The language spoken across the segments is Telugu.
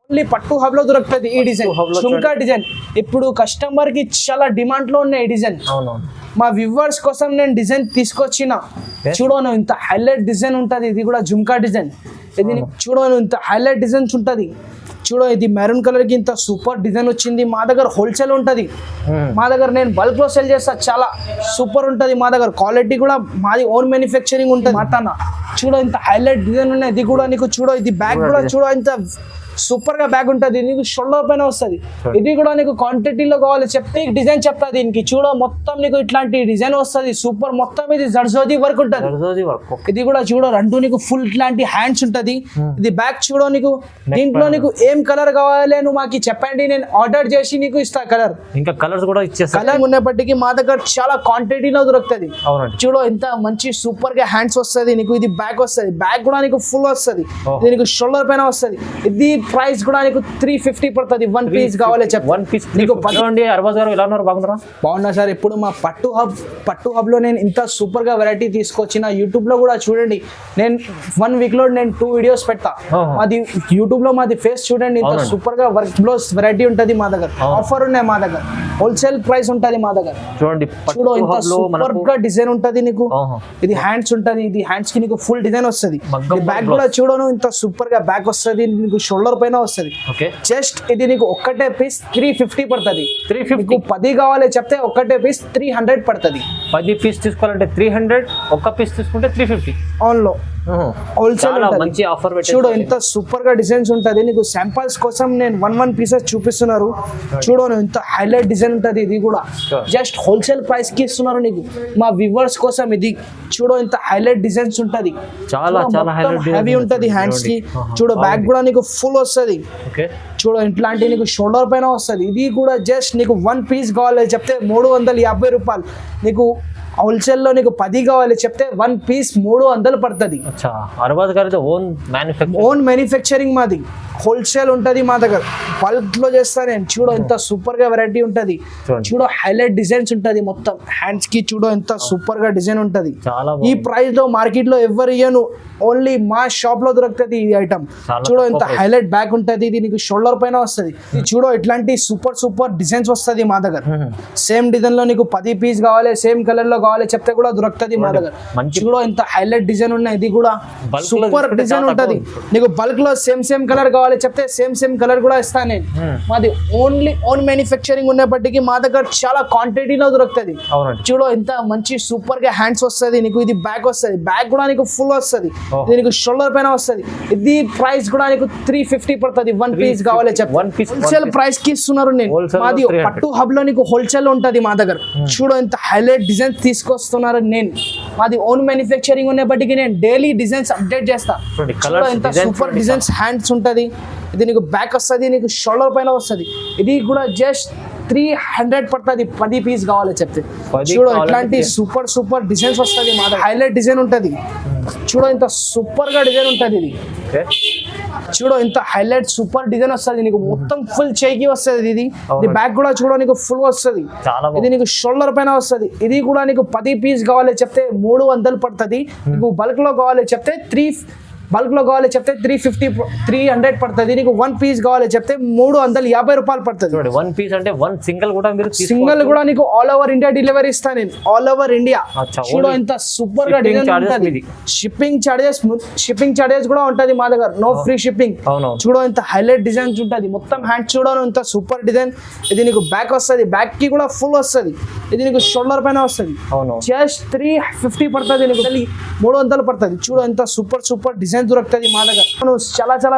ఓన్లీ పట్టు హబ్ లో దొరుకుతుంది ఈ డిజైన్, ఝుమ్కా డిజైన్. ఇప్పుడు కస్టమర్ కి చాలా డిమాండ్ లో ఉన్న ఈ డిజైన్. మా వ్యూవర్స్ కోసం నేను డిజైన్ తీసుకొచ్చిన. చూడను ఇంత హైలైట్ డిజైన్ ఉంటది. ఇది కూడా ఝుమ్కా డిజైన్. ఇది చూడను ఇంత హైలైట్ డిజైన్స్ ఉంటది. చూడ ఇది మెరూన్ కలర్ కి ఇంత సూపర్ డిజైన్ వచ్చింది. మా దగ్గర హోల్సేల్ ఉంటది. మా దగ్గర నేను బల్క్ లో సెల్ చేస్తా. చాలా సూపర్ ఉంటది మా దగ్గర. క్వాలిటీ కూడా మాది ఓన్ మ్యానుఫ్యాక్చరింగ్ ఉంటది. మాటానా చూడ ఇంత హైలైట్ డిజైన్ ఉన్నాయి. ఇది కూడా నీకు చూడ, ఇది బ్యాగ్ కూడా చూడ ఇంత సూపర్ గా బ్యాగ్ ఉంటది. నీకు షోల్డర్ పైన వస్తుంది. ఇది కూడా నీకు క్వాంటిటీలో కావాలి చెప్తే డిజైన్ చెప్తా. దీనికి చూడ మొత్తం నీకు ఇట్లాంటి డిజైన్ వస్తుంది. సూపర్ మొత్తం ఇది జర్జోజీ వర్క్ ఉంటది. ఇది కూడా చూడ రెండు నీకు ఫుల్ ఇట్లాంటి హ్యాండ్స్ ఉంటది. ఇది బ్యాగ్ చూడ నీకు దీంట్లో నీకు ఏం కలర్ కావాలి నువ్వు మాకు చెప్పండి, నేను ఆర్డర్ చేసి నీకు ఇస్తా కలర్. ఇంకా కలర్స్ కూడా ఇచ్చేస్తా. కలర్ ఉన్నప్పటికీ మా దగ్గర చాలా క్వాంటిటీలో దొరుకుతుంది. చూడ ఇంత మంచి సూపర్ గా హ్యాండ్స్ వస్తుంది నీకు. ఇది బ్యాగ్ వస్తుంది. బ్యాగ్ కూడా నీకు ఫుల్ వస్తుంది. ఇది నీకు షోల్డర్ పైన వస్తుంది. ఇది ప్రైస్ కూడా నీకు 350 పడుతుంది. 1 పీస్ కావాలి చెప్పు. 1 పీస్ నీకు అర్బాజ్ గారు ఎలా ఉన్నారు? బాగున్నారా? బాగున్నా సార్. ఇప్పుడు మా పట్టు హబ్ లో నేను ఇంత సూపర్ గా వెరైటీ తీసుకొచ్చిన. యూట్యూబ్ లో కూడా చూడండి. నేను 1 వీక్ లో నేను 2 వీడియోస్ పెడతా. మాది యూట్యూబ్ లో మాది ఫేస్ చూడండి. ఇంత సూపర్ గా వర్క్ బ్లౌజ్ వెరైటీ ఉంటది మా దగ్గర. ఆఫర్ ఉన్నాయి మా దగ్గర. హోల్సేల్ ప్రైస్ ఉంటది మా దగ్గర. చూడండి చూడు ఇంత సూపర్ గా డిజైన్ ఉంటది నీకు. ఇది హ్యాండ్స్ ఉంటది. ఇది హ్యాండ్స్ కి నీకు ఫుల్ డిజైన్ వస్తుంది. బ్యాగ్ కూడా చూడను ఇంత సూపర్ గా బ్యాగ్ వస్తుంది. నీకు షోల్డర్ పైన వస్తుంది. జస్ట్ ఇది నీకు ఒక్కటే పీస్ 350 పడుతుంది. 350. 10 కావాలి చెప్తే ఒక్కటే పీస్ 300 పడుతుంది. 10 పీస్ తీసుకోవాలంటే 300, ఒక్క పీస్ తీసుకుంటే 350 ఆన్లో. హోల్సేల్ మంచి ఆఫర్. చూడు ఇంత సూపర్ గా డిజైన్స్ ఉంటది. నీకు శాంపిల్స్ కోసం నేను 1 పీసెస్ చూపిస్తున్నారు. చూడు ఇంత హైలైట్ డిజైన్ ఉంటది. ఇది కూడా జస్ట్ హోల్సేల్ ప్రైస్ కి ఇస్తున్నారు నీకు మా వ్యూవర్స్ కోసం. ఇది చూడు ఇంత హైలైట్ డిజైన్స్ ఉంటది. చాలా హెవీ ఉంటది హ్యాండ్స్ కి. చూడు బ్యాగ్ కూడా నీకు ఫుల్ వస్తుంది. చూడు ఇట్లాంటి నీకు షోల్డర్ పైన వస్తుంది. ఇది కూడా జస్ట్ నీకు 1 పీస్ కావాలి చెప్తే 350 రూపాయలు. నీకు హోల్సేల్లో నీకు 10 కావాలి చెప్తే 1 పీస్ 300 పడుతుంది. ఓన్ మ్యానుఫ్యాక్చరింగ్ మాది. హోల్సేల్ ఉంటది మా దగ్గర. బల్క్ లో చేస్తా నేను. చూడు ఎంత సూపర్ గా వెరైటీ ఉంటది. చూడు హైలైట్ డిజైన్స్ ఉంటది. మొత్తం హ్యాండ్స్ కి చూడు ఎంత సూపర్ గా డిజైన్ ఉంటది. ఈ ప్రైస్ లో మార్కెట్ లో ఎవరు ఇయ్యను. ఓన్లీ మా షాప్ లో దొరుకుతుంది ఈ ఐటమ్. చూడు ఎంత హైలైట్ బ్యాగ్ ఉంటది. ఇది నీకు షోల్డర్ పైన వస్తుంది. చూడు ఇట్లాంటి సూపర్ డిజైన్స్ వస్తుంది మా దగ్గర. సేమ్ డిజైన్ లో నీకు 10 పీస్ కావాలి, సేమ్ కలర్ లో కావాలి చెప్తే కూడా దొరుకుతుంది మా దగ్గర. చూడు ఇంత హైలైట్ డిజైన్ ఉన్నాయి. ఇది కూడా సూపర్ డిజైన్ ఉంటది. నీకు బల్క్ లో సేమ్ కలర్ కావాలి చెప్తే సేమ్ కలర్ కూడా ఇస్తాను నేను. మాది ఓన్ మ్యానుఫ్యాక్చరింగ్ ఉన్నప్పటికీ మా దగ్గర చాలా క్వాంటిటీలో దొరుకుతుంది. చూడు ఇంత మంచి సూపర్ గా హ్యాండ్స్ వస్తుంది నీకు. ఇది బ్యాగ్ వస్తుంది. బ్యాగ్ కూడా నీకు ఫుల్ వస్తుంది. ఇది నీకు షోల్డర్ పైన వస్తుంది. ఇది ప్రైస్ కూడా నీకు 350 పడుతుంది. 1 పీస్ కావాలి చెప్పు. హోల్సేల్ ప్రైస్ కి ఇస్తున్నారు నేను. మాది పట్టు హబ్ లో నీకు హోల్సేల్ ఉంటది మా దగ్గర. చూడు ఇంత హైలైట్ డిజైన్స్ తీసుకొస్తున్నారు నేను. మాది ఓన్ మ్యానుఫ్యాక్చరింగ్ ఉన్నప్పటికీ నేను డైలీ డిజైన్స్ అప్డేట్ చేస్తా. చూడు ఇంత సూపర్ డిజైన్స్ హ్యాండ్స్ ఉంటది. ఇది నీకు బ్యాక్ వస్తుంది. నీకు షోల్డర్ పైన వస్తుంది. ఇది కూడా జస్ట్ 300 పడుతుంది. 10 పీస్ కావాలి చెప్తే. చూడు ఇట్లాంటి సూపర్ డిజైన్స్ వస్తుంది మా దగ్గర. హైలైట్ డిజైన్ ఉంటది. చూడు ఇంత సూపర్ గా డిజైన్ ఉంటది. ఇది చూడు ఇంత హైలైట్ సూపర్ డిజైన్ వస్తుంది నీకు. మొత్తం ఫుల్ చేకి వస్తుంది. ఇది బ్యాక్ కూడా చూడ నీకు ఫుల్ వస్తుంది. ఇది నీకు షోల్డర్ పైన వస్తుంది. ఇది కూడా నీకు 10 పీస్ కావాలి చెప్తే 300 పడుతుంది. నీకు బల్క్ లో కావాలి చెప్తే 300 పడుతుంది. నీకు 1 పీస్ కావాలి చెప్తే 350 రూపాయలు పడుతుంది. 1 పీస్ అంటే 1 సింగిల్ కూడా మీరు సింగిల్ కూడా నీకు ఆల్ ఓవర్ ఇండియా డెలివరీ ఇస్తాను నేను. All over India. చూడు ఇంత సూపర్ గా డిజైన్ ఉంటుంది. షిప్పింగ్ చార్జెస్ కూడా ఉంటది మా దగ్గర. No free shipping. చూడు ఇంత హైలైట్ డిజైన్స్ ఉంటది. మొత్తం హ్యాండ్ చూడను ఇంత సూపర్ డిజైన్. ఇది నీకు బ్యాక్ వస్తుంది. బ్యాక్ కి కూడా ఫుల్ వస్తుంది. ఇది నీకు షోల్డర్ పైన వస్తుంది. జస్ట్ 350 పడుతుంది. నీకు 300 పడుతుంది. చూడు ఇంత సూపర్ డిజైన్ దొరుకుతుంది మా దగ్గర. చాలా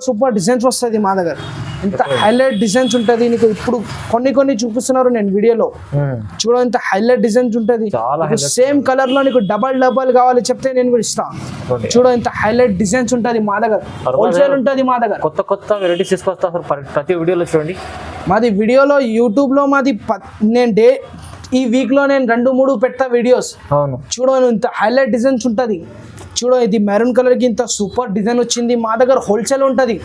సూపర్ డిజైన్స్ వస్తుంది మా దగ్గర. ఇంత హైలైట్ డిజైన్స్ ఉంటది నీకు. ఇప్పుడు కొన్ని చూపిస్తున్నారు నేను వీడియోలో. చూడ ఇంత హైలైట్ డిజైన్స్ ఉంటది. సేమ్ కలర్ లో నీకు డబల్ కావాలి చెప్తే నేను కూడా ఇస్తాను. చూడ ఇంత హైలైట్ డిజైన్స్ ఉంటది మా దగ్గర. హోల్సేల్ ఉంటది మా దగ్గర. కొత్త వెరైటీస్ తీసుకొస్తా ప్రతి వీడియోలో చూడండి. మాది వీడియోలో యూట్యూబ్ లో మాది నేను ఈ వీక్ లో నేను 2-3 పెడతా వీడియోస్. చూడను ఇంత హైలైట్ డిజైన్స్ ఉంటది. చూడు ఇది మెరూన్ కలర్ కి ఇంత సూపర్ డిజైన్ వచ్చింది. మా దగ్గర హోల్సేల్ ఉంటది,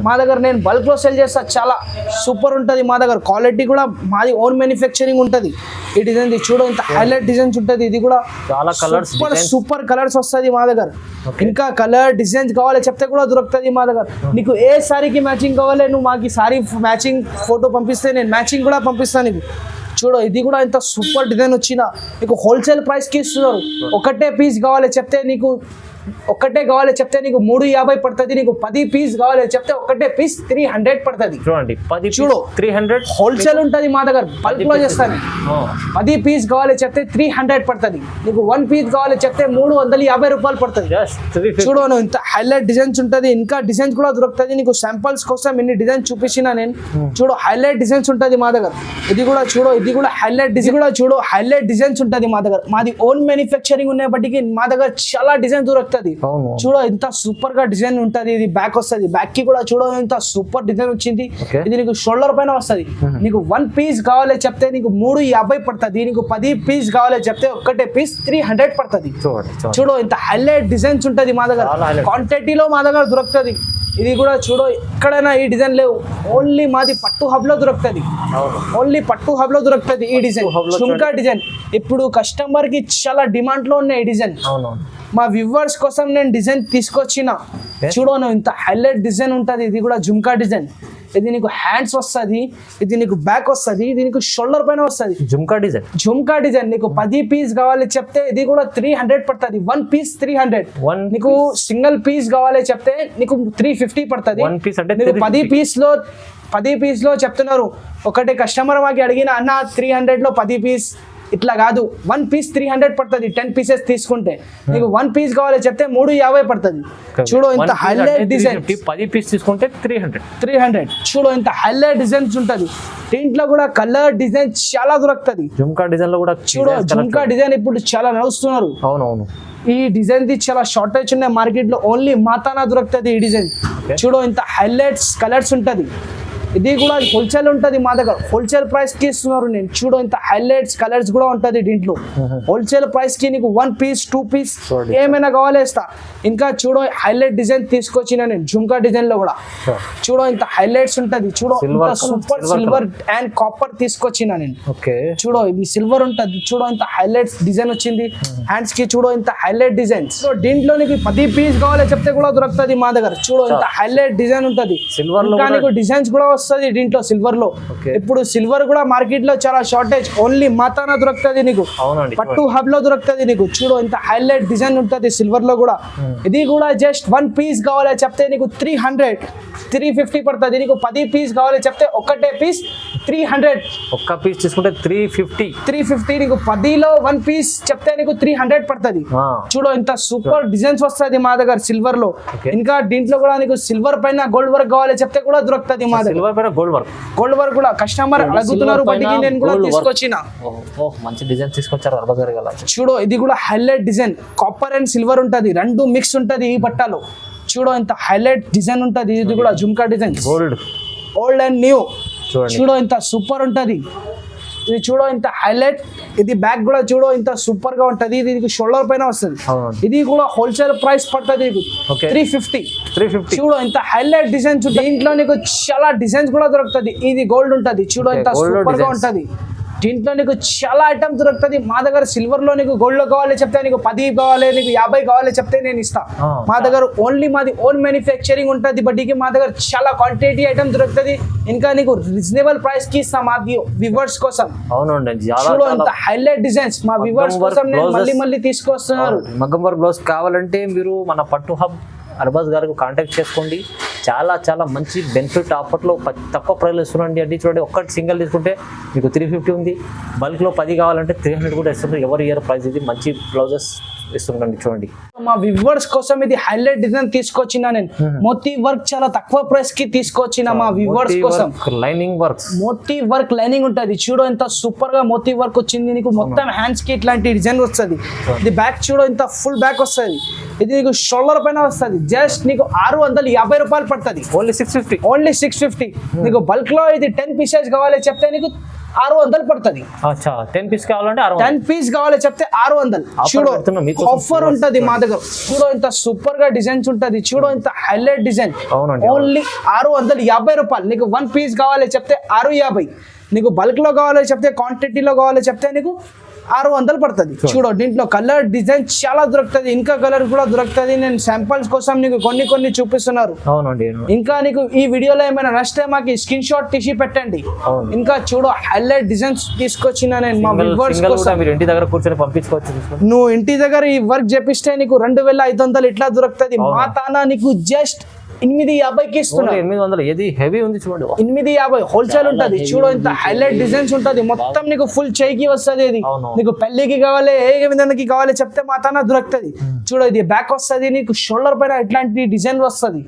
మా దగ్గర నేను బల్క్ లో సెల్ చేస్తా. చాలా సూపర్ ఉంటది మా దగ్గర. క్వాలిటీ కూడా మాది ఓన్ మ్యానుఫ్యాక్చరింగ్ ఉంటది. ఈ డిజైన్ చూడు ఇంత హైలైట్ డిజైన్స్ ఉంటది. ఇది కూడా చాలా కలర్స్, సూపర్ కలర్స్ వస్తుంది మా దగ్గర. ఇంకా కలర్ డిజైన్స్ కావాలి చెప్తే కూడా దొరుకుతుంది మా దగ్గర. నీకు ఏ సారీకి మ్యాచింగ్ కావాలి, నువ్వు మాకు సారీ మ్యాచింగ్ ఫోటో పంపిస్తే నేను మ్యాచింగ్ కూడా పంపిస్తాను నీకు. చూడు ఇది కూడా ఇంత సూపర్ డిజైన్ వచ్చిన నీకు హోల్సేల్ ప్రైస్ కి ఇస్తున్నారు. ఒకటే పీస్ కావాలి చెప్తే నీకు ఒక్కటే కావాలి చెప్తే నీకు 350 పడుతుంది. నీకు 10 పీస్ కావాలి చెప్తే ఒకటే పీస్ 300 పడుతుంది. చూడండి 10 చూడు 300 హోల్సేల్ ఉంటుంది మా దగ్గర. బల్క్ లో చేస్తాను. 10 పీస్ కావాలి చెప్తే 300 పడుతుంది. నీకు 1 పీస్ కావాలి చెప్తే 350 రూపాయలు పడుతుంది. చూడు ఇంత హైలైట్ డిజైన్స్ ఉంటుంది. ఇంకా డిజైన్స్ కూడా దొరుకుతుంది నీకు. శాంపుల్స్ కోసం ఇన్ని డిజైన్ చూపించిన నేను. చూడు హైలైట్ డిజైన్స్ ఉంటుంది మా దగ్గర. ఇది కూడా చూడు, ఇది కూడా హైలైట్ డిజైన్ కూడా చూడు హైలైట్ డిజైన్స్ ఉంటుంది మా దగ్గర. మాది ఓన్ మ్యానుఫ్యాక్చరింగ్ ఉన్న బట్టికి మా దగ్గర చాలా డిజైన్ దొరుకుతుంది. చూడు ఇంత సూపర్ గా డిజైన్ ఉంటది. ఇది బ్యాక్ వస్తుంది. బ్యాక్ కి కూడా చూడ ఇంత సూపర్ డిజైన్ వచ్చింది. ఇది నీకు షోల్డర్ పైన వస్తుంది. నీకు 1 పీస్ కావాలి చెప్తే నీకు 350 పడుతుంది. నీకు 10 పీస్ కావాలి చెప్తే ఒక్కటే పీస్ 300 పడుతుంది. చూడు ఇంత హైలైట్ డిజైన్స్ ఉంటది మా దగ్గర. క్వాంటిటీలో మా దగ్గర దొరుకుతుంది. ఇది కూడా చూడు ఎక్కడైనా ఈ డిజైన్ లేవు. ఓన్లీ మాది పట్టు హబ్ లో దొరుకుతుంది. ఓన్లీ పట్టు హబ్ లో దొరుకుతుంది ఈ డిజైన్. ఝుమ్కా డిజైన్ ఇప్పుడు కస్టమర్ కి చాలా డిమాండ్ లో ఉన్నాయి ఈ డిజైన్. మా వ్యూవర్స్ కోసం నేను డిజైన్ తీసుకొచ్చిన. చూడు ఇంత హైలైట్ డిజైన్ ఉంటుంది. ఇది కూడా ఝుమ్కా డిజైన్. ఇది నీకు హ్యాండ్స్ వస్తుంది, ఇది నీకు బ్యాక్ వస్తుంది, ఇది నీకు షోల్డర్ పైన వస్తుంది. ఝుమ్కా డిజైన్ నీకు 10 పీస్ కావాలి చెప్తే ఇది కూడా 300 పడుతుంది. 1 పీస్ 300. నీకు సింగిల్ పీస్ కావాలి చెప్తే నీకు 350 పడుతుంది. 10 పీస్ లో చెప్తున్నారు. ఒకటి కస్టమర్ మాకి అడిగిన అన్న 300 లో 10 పీస్ ఇట్లా కాదు. 1 పీస్ 300 పడుతుంది. 10 పీసెస్ తీసుకుంటే నీకు 1 పీస్ కావాలి చెప్తే 350 పడుతుంది. చూడు ఇంత హైలైట్ డిజైన్. 10 పీస్ తీసుకుంటే 300. చూడు ఇంత హైలైట్ డిజైన్స్ ఉంటది. దీంట్లో కూడా కలర్ డిజైన్ చాలా దొరుకుతుంది. ఝుమ్కా డిజైన్ లో కూడా చూడు ఝుమ్కా డిజైన్ ఇప్పుడు చాలా నడుస్తున్నారు. అవునవును. ఈ డిజైన్ ది చాలా షార్టేజ్ ఉన్నాయి మార్కెట్ లో. ఓన్లీ మాతానా దొరుకుతుంది ఈ డిజైన్. చూడు ఇంత హైలైట్స్ కలర్స్ ఉంటది. ఇది కూడా హోల్సేల్ ఉంటుంది మా దగ్గర. హోల్సేల్ ప్రైస్ కి ఇస్తున్నారు నేను. చూడు ఇంత హైలైట్స్ కలర్స్ కూడా ఉంటది దీంట్లో. హోల్సేల్ ప్రైస్ కి నీకు 1 పీస్ 2 పీస్ ఏమైనా కావాలి ఇస్తా. ఇంకా చూడు హైలైట్ డిజైన్ తీసుకొచ్చిన నేను ఝుమ్కా డిజైన్ లో కూడా. చూడు ఇంత హైలైట్స్ ఉంటది. చూడు ఇంత సూపర్ సిల్వర్ అండ్ కాపర్ తీసుకొచ్చిన నేను. చూడు ఇది సిల్వర్ ఉంటది. చూడు ఇంత హైలైట్స్ డిజైన్ వచ్చింది. హ్యాండ్స్ కి చూడు ఇంత హైలైట్ డిజైన్స్. సో దీంట్లో నీకు 10 పీస్ కావాలి చెప్తే కూడా దొరుకుతుంది మా దగ్గర. చూడు ఇంత హైలైట్ డిజైన్ ఉంటది. ఇంకా నీకు డిజైన్స్ కూడా వస్తుంది దీంట్లో సిల్వర్ లో. ఇప్పుడు సిల్వర్ కూడా మార్కెట్ లో చాలా షార్టేజ్. ఓన్లీ మాతానా దొరుకుతుంది నీకు. పట్టు హబ్ లో దొరుకుతుంది నీకు. చూడు ఇంత హైలైట్ డిజైన్ ఉంటుంది సిల్వర్ లో కూడా. ఇది కూడా జస్ట్ 1 పీస్ కావాలి చెప్తే నీకు 350 పడుతుంది. నీకు 10 పీస్ కావాలి చెప్తే ఒకటే పీస్ 300. ఒక్క పీస్ తీసుకుంటే 350. నీకు 10లో 1 పీస్ చెప్తే నీకు 300 పడుతుంది. చూడు ఇంత సూపర్ డిజైన్స్ వస్తుంది మా దగ్గర సిల్వర్ లో. ఇంకా దీంట్లో కూడా నీకు సిల్వర్ పైన గోల్డ్ వర్క్ కావాలి చెప్తే కూడా దొరుకుతుంది మా దగ్గర. గోల్డ్ వర్క్ కూడా కస్టమర్ అడుగుతున్నారు బట్టికి నేను కూడా తీసుకొచ్చిన. మంచి డిజైన్ తీసుకొచ్చారు. చూడు ఇది కూడా highlight design. Copper and silver ఉంటది. 2 మిక్స్ ఉంటది ఈ బట్టలో. చూడు ఇంత హైలైట్ డిజైన్ ఉంటది. ఇది కూడా jhumka design. Old and new. చూడు ఇంత సూపర్ ఉంటది. ఇది చూడు ఇంత హైలైట్. ఇది బ్యాక్ కూడా చూడు ఇంత సూపర్ గా ఉంటది. ఇది షోల్డర్ పైన వస్తుంది. ఇది కూడా హోల్సేల్ ప్రైస్ పడుతుంది 350. చూడు ఇంత హైలైట్ డిజైన్స్. దీంట్లో నీకు చాలా డిజైన్స్ కూడా దొరుకుతుంది. ఇది గోల్డ్ ఉంటది. చూడు ఇంత సూపర్ గా ఉంటది. దీంట్లో నీకు చాలా ఐటమ్స్ దొరుకుతుంది మా దగ్గర. సిల్వర్ లో నీకు గోల్డ్ లో కావాలి చెప్తే నీకు 10 కావాలి, నీకు 50 కావాలి చెప్తే నేను ఇస్తా. మా దగ్గర ఓన్లీ మాది ఓన్ మ్యానుఫ్యాక్చరింగ్ ఉంటుంది బట్టికి మా దగ్గర చాలా క్వాంటిటీ ఐటమ్ దొరుకుతుంది. ఇంకా నీకు రీజనబుల్ ప్రైస్ కి ఇస్తా మా వ్యూవర్స్ కోసం. చూడు ఇంత హైలైట్ డిజైన్స్ మా వ్యూవర్స్ కోసం నేను మళ్ళీ తీసుకొస్తున్నారు. మగ్గం వర్క్ బ్లౌజ్ కావాలంటే మీరు మన పట్టు హబ్ అర్బాజ్ గారికి కాంటాక్ట్ చేసుకోండి. చాలా మంచి బెనిఫిట్ ఆఫర్లో తక్కువ ప్రైస్లో ఇస్తున్నాండి. అంటే చూడండి ఒక్కటి సింగిల్ తీసుకుంటే మీకు 350 ఉంది. బల్క్లో 10 కావాలంటే 300 కూడా ఇస్తున్నారు. ఎవరి ఇయర్ ప్రైస్ ఇది. మంచి బ్లౌజెస్ ఇస్తుండండి. చూడండి మా వ్యూవర్స్ కోసం ఇది హైలైట్ డిజైన్ తీసుకొచ్చిన నేను. మోతీ వర్క్ చాలా తక్కువ ప్రైస్ కి తీసుకొచ్చిన మా వ్యూవర్స్ కోసం. లైనింగ్ వర్క్, మోతీ వర్క్ లైనింగ్ ఉంటది. చూడు ఎంత సూపర్ గా మోతీ వర్క్ వచ్చింది నీకు. మొత్తం హ్యాండ్స్ కి ఇట్లాంటి డిజైన్ వస్తుంది. ఇది బ్యాక్ చూడు ఇంత ఫుల్ బ్యాక్ వస్తుంది. ఇది నీకు షోల్డర్ పైన వస్తుంది. జస్ట్ నీకు 650 రూపాయలు పడుతుంది. ఓన్లీ 650. నీకు బల్క్ లో ఇది 10 పీసెస్ కావాలి చెప్తే నీకు 600 పడుతుంది. అచ్చా 10 పీస్ కావాలంటే 10 పీస్ కావాలి చెప్తే 600. చూడు పెడుతున్నాం మీకోసం. ఆఫర్ ఉంటది మా దగ్గర. చూడు ఇంత సూపర్ గా డిజైన్స్ ఉంటది. చూడు ఇంత హైలైట్ డిజైన్. అవునండి. ఓన్లీ 650 రూపాయలు. నీకు 1 పీస్ కావాలి చెప్తే 650. నీకు బల్క్ లో కావాలి చెప్తే, క్వాంటిటీలో కావాలి చెప్తే నీకు 600 పడుతుంది. చూడు దీంట్లో కలర్ డిజైన్ చాలా దొరుకుతుంది. ఇంకా కలర్ కూడా దొరుకుతుంది. నేను శాంపిల్స్ కోసం నీకు కొన్ని చూపిస్తున్నారు. అవునండి. ఇంకా నీకు ఈ వీడియోలో ఏమైనా నచ్చితే మాకు స్క్రీన్ షాట్ తీసి పెట్టండి. ఇంకా చూడు హైలైట్ డిజైన్స్ తీసుకొచ్చిన నేను మా వ్యూవర్స్ కోసం. మీరు ఇంటి దగ్గర కూర్చొని పంపించుకోవచ్చు. నువ్వు ఇంటి దగ్గర ఈ వర్క్ చేపిస్తే నీకు 2500 ఇట్లా దొరుకుతుంది. మా తానా నీకు జస్ట్ 850కి ఇస్తున్నా. 800 ఏది హెవీ ఉంది చూడండి. 850 హోల్సేల్ ఉంటది. చూడు ఇంత హైలైట్ డిజైన్స్ ఉంటది. మొత్తం నీకు ఫుల్ చేయికి వస్తుంది. ఇది నీకు పెళ్లికి కావాలి, ఏ విధానికి కావాలి చెప్తే మా తానా దొరుకుతుంది. చూడు ఇది బ్యాక్ వస్తుంది. నీకు షోల్డర్ పైన ఇట్లాంటి డిజైన్ వస్తుంది.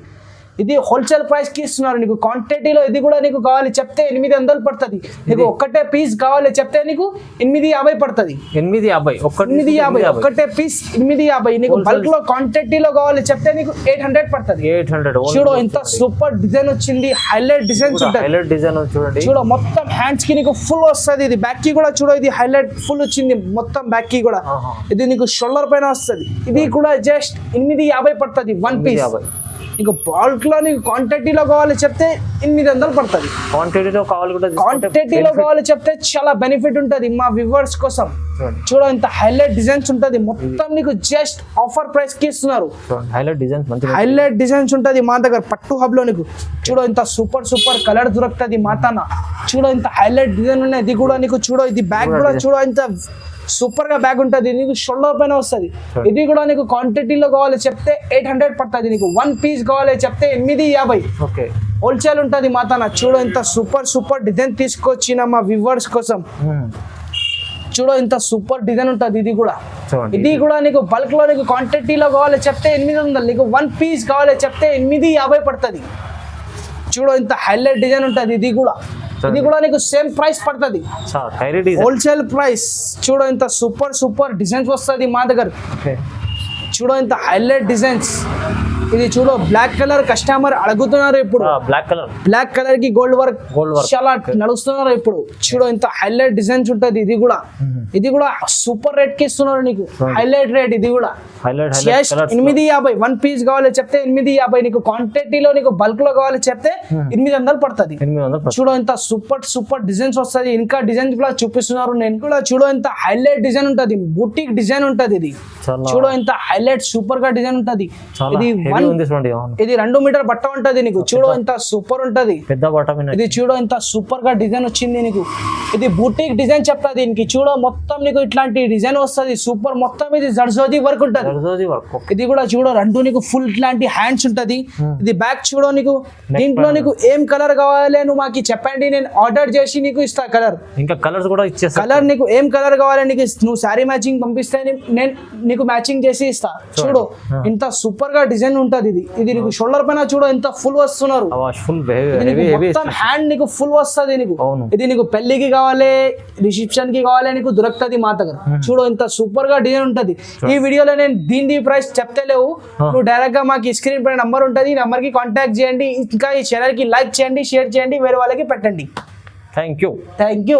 ఇది హోల్సేల్ ప్రైస్ కి ఇస్తున్నారు. నీకు క్వాంటిటీలో ఇది కూడా నీకు కావాలి చెప్తే 800 పడుతుంది. నీకు ఒక్కటే పీస్ కావాలి చెప్తే నీకు 850 పడుతుంది. 850 ఒక్కటే పీస్ 850. నీకు బల్క్ లో క్వాంటిటీలో కావాలి చెప్తే నీకు 800 పడుతుంది. 800. చూడు ఇంత సూపర్ డిజైన్ వచ్చింది. హైలైట్ డిజైన్స్ ఉంటాయి. హైలైట్ డిజైన్ చూడండి. చూడు మొత్తం హ్యాండ్స్ కి నీకు ఫుల్ వస్తుంది. ఇది బ్యాక్ కి కూడా చూడు ఇది హైలైట్ ఫుల్ వచ్చింది. మొత్తం బ్యాక్ కి కూడా ఇది నీకు షోల్డర్ పైన వస్తుంది. ఇది కూడా జస్ట్ 850 పడుతుంది 1 పీస్. నీకు బల్క్ లో నీకు క్వాంటిటీలో కావాలి చెప్తే 800 పడుతుంది. క్వాంటిటీలో కావాలి చెప్తే చాలా బెనిఫిట్ ఉంటుంది మా వ్యూవర్స్ కోసం. చూడ ఇంత హైలైట్ డిజైన్స్ ఉంటది. మొత్తం నీకు జస్ట్ ఆఫర్ ప్రైస్ కి ఇస్తున్నారు. హైలైట్ డిజైన్స్ ఉంటది మా దగ్గర పట్టు హబ్ లో. నీకు చూడ ఇంత సూపర్ కలర్ దొరుకుతుంది మాతాన. చూడ ఇంత హైలైట్ డిజైన్ ఉన్నాయి. ఇది కూడా నీకు చూడ ఇది బ్యాగ్ కూడా చూడ ఇంత సూపర్ గా బ్యాగ్ ఉంటుంది. నీకు షోల్డర్ పైన వస్తుంది. ఇది కూడా నీకు క్వాంటిటీలో కావాలి చెప్తే 800 పడుతుంది. నీకు 1 పీస్ కావాలి చెప్తే 850. హోల్సేల్ ఉంటుంది మాతాన. చూడ ఇంత సూపర్ డిజైన్ తీసుకొచ్చిన మా వ్యూవర్స్ కోసం. చూడ ఇంత సూపర్ డిజైన్ ఉంటుంది. ఇది కూడా నీకు బల్క్ లో నీకు క్వాంటిటీలో కావాలి చెప్తే 800. నీకు 1 పీస్ కావాలి చెప్తే 850 పడుతుంది. చూడ ఇంత హైలైట్ డిజైన్ ఉంటుంది. ఇది కూడా నీకు సేమ్ ప్రైస్ పడుతుంది. Wholesale price. చూడ ఇంత సూపర్ డిజైన్స్ వస్తుంది మా దగ్గర. చూడ ఇంత హైలైట్ డిజైన్స్. ఇది చూడు బ్లాక్ కలర్ కస్టమర్ అడుగుతున్నారు ఇప్పుడు. బ్లాక్ కలర్ కి గోల్డ్ వర్క్ చాలా నడుస్తున్నారు ఇప్పుడు. చూడు ఇంత హైలైట్ డిజైన్స్ ఉంటది. ఇది కూడా సూపర్ రేట్ కి ఇస్తున్నారు నీకు. Highlight rate. ఇది కూడా 850. 1 పీస్ కావాలి చెప్తే 850. నీకు క్వాంటిటీలో నీకు బల్క్ లో కావాలి చెప్తే 800 పడుతుంది. చూడు ఇంత సూపర్ డిజైన్స్ వస్తుంది. ఇంకా డిజైన్స్ కూడా చూపిస్తున్నారు. నేను కూడా చూడు ఇంత హైలైట్ డిజైన్ ఉంటది. బుటీక్ డిజైన్ ఉంటది. ఇది చూడు ఇంత హైలైట్ సూపర్ గా డిజైన్ ఉంటది. ఇది 2 మీటర్ బట్ట ఉంటది. నీకు చూడు ఇంత సూపర్ ఉంటది. ఇది చూడు ఇంత సూపర్ గా డిజైన్ వచ్చింది నీకు. ఇది బుటీక్ డిజైన్ చెప్తా. దీనికి చూడు మొత్తం నీకు ఇట్లాంటి డిజైన్ వస్తుంది. సూపర్ మొత్తం ఇది జర్జోది వర్క్ ఉంటది. ఇది కూడా చూడు 2 నీకు ఫుల్ ఇట్లాంటి హ్యాండ్స్ ఉంటది. ఇది బ్యాక్ చూడు నీకు. దీంట్లో నీకు ఏం కలర్ కావాలి నువ్వు మాకు చెప్పండి. నేను ఆర్డర్ చేసి నీకు ఇస్తా కలర్. ఇంకా కలర్స్ కూడా ఇచ్చేస్తా. కలర్ నీకు ఏం కలర్ కావాలి నీకు నువ్వు శారీ మ్యాచింగ్ పంపిస్తే నేను నీకు మ్యాచింగ్ చేసి ఇస్తా. చూడు ఇంత సూపర్ గా డిజైన్ ఉంటది. ఇది నీకు షోల్డర్ పైన చూడు ఎంత ఫుల్ వస్తున్నారు. మొత్తం హ్యాండ్ నీకు ఫుల్ వస్తుంది నీకు. ఇది నీకు పెళ్లికి కావాలి, రిసెప్షన్ కి కావాలి నీకు దొరుకుతుంది మా దగ్గర. చూడు ఇంత సూపర్ గా డిజైన్ ఉంటది. ఈ వీడియోలో నేను దీని ప్రైస్ చెప్తలేవు. నువ్వు డైరెక్ట్ గా మాకు స్క్రీన్ పైన నంబర్ ఉంటది. ఈ నంబర్ కి కాంటాక్ట్ చేయండి. ఇంకా ఈ ఛానల్ కి లైక్ చేయండి, షేర్ చేయండి, వేరే వాళ్ళకి పెట్టండి. Thank you.